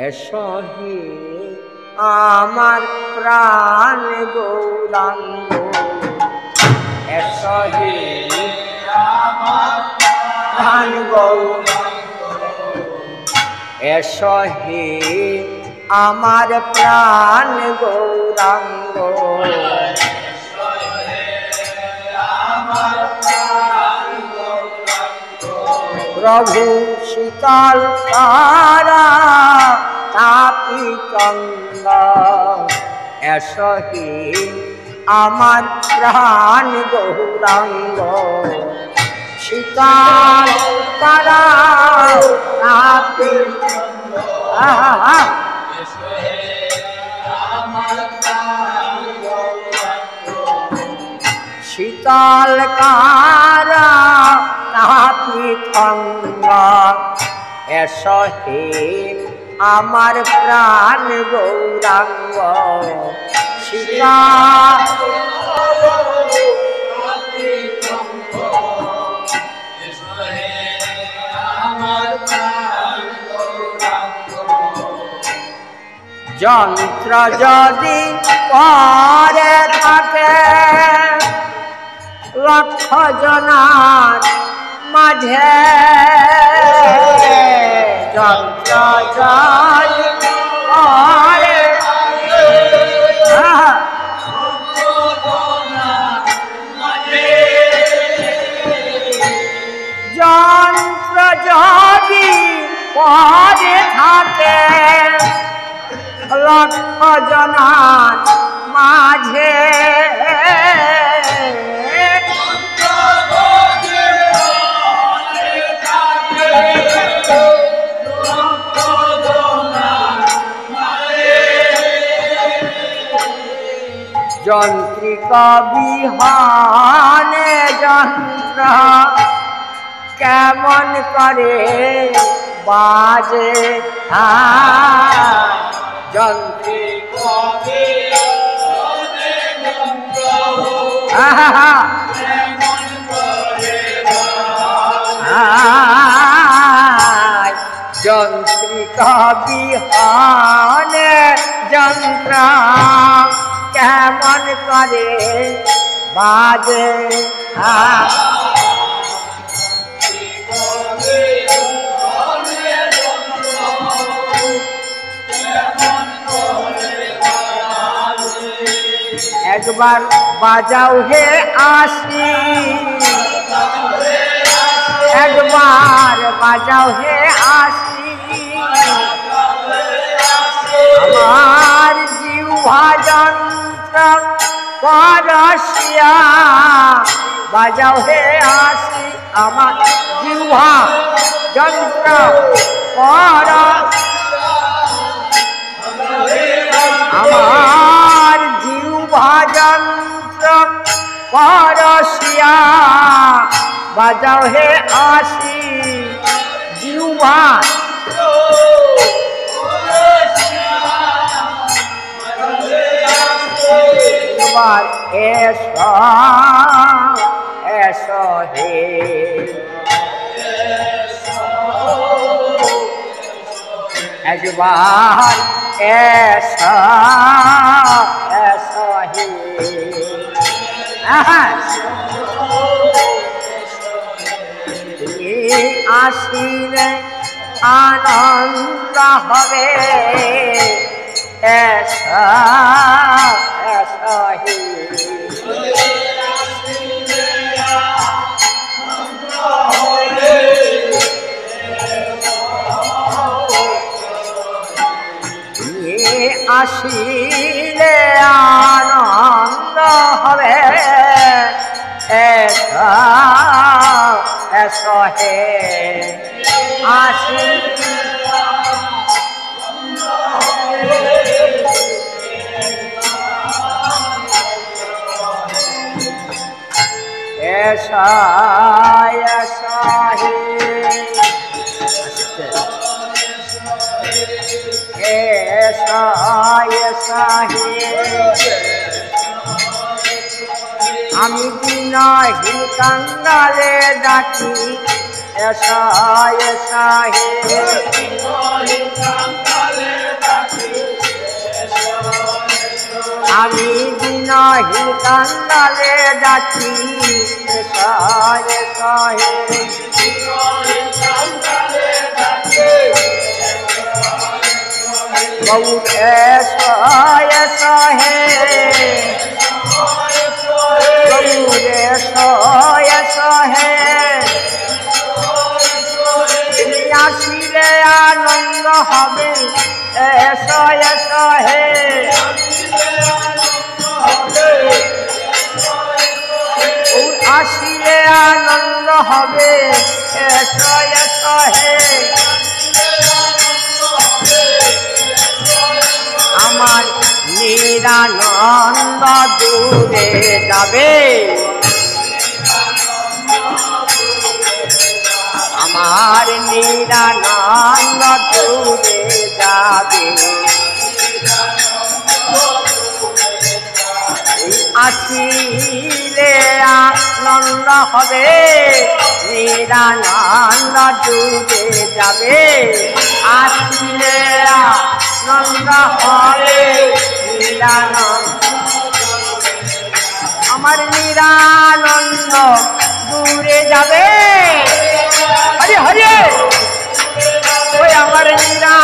এসো হে আমার প্রাণ গৌরাঙ্গ, এসো হে আমার প্রাণ গৌরাঙ্গ, এসো হে আমার প্রাণ গৌরাঙ্গ, প্রভু শীতল তারা তাপি চন্দ্র, এসো হে আমার প্রাণ গৌরাঙ্গ, শীতল তারা তাপি শীতল কারা তাপি চন্দ্র, এসো হে আমার প্রাণ গৌরাঙ্গ, শীতল যন্ত্র যদি পরে থাকে লক্ষ জনার মাঝে, যন্ত্র যদি পরে যন্ত্র যদি পরে থাকে লক্ষ জনার মাঝে, যন্ত্রিক বিহানে যন্ত্র কেমন করে বাজে, যন্ত্রিক যন্ত্রিক বিহানে যন্ত্র কেমন করে বাজে, একবার বাজাও হে আসি, একবার বাজাও হে আসি, আমার জিহ্বা যন্ত্র পরশিয়া, বাজাও হে আসি আমার জিহ্বা যন্ত্র আমার জিহ্বা যন্ত্র পরশিয়া, বাজাও হে আসি জিহ্বা একবার এসো এসো হে একবার এসো এসো হে আসিলে আনন্দ হবে, এসো এসো হে আসিলে আনন্দ হবে, এসো এসো হে আসি এসো এসো হে এসো এসো হে আমি দিনহীন কাঙ্গালে ডাকি, এসো এসো হে বিনয়হীন কাঙ্গালে ডাকি সহে সহে গৌরে সহে সহে গৌরে সহে সহে আসিলে আনন্দ হবে সহে সহে আসিলে আনন্দ হবে সহে সহে আমার নিরানন্দ দূরে যাবে আমার নিরানন্দ দূরে যাবে আসিলে আনন্দ হবে নিরানন্দ দূরে যাবে আসিলে আনন্দ হবে নিরানন্দ আমার নিরানন্দ দূরে যাবে হরে হরে ওই আমার নিরা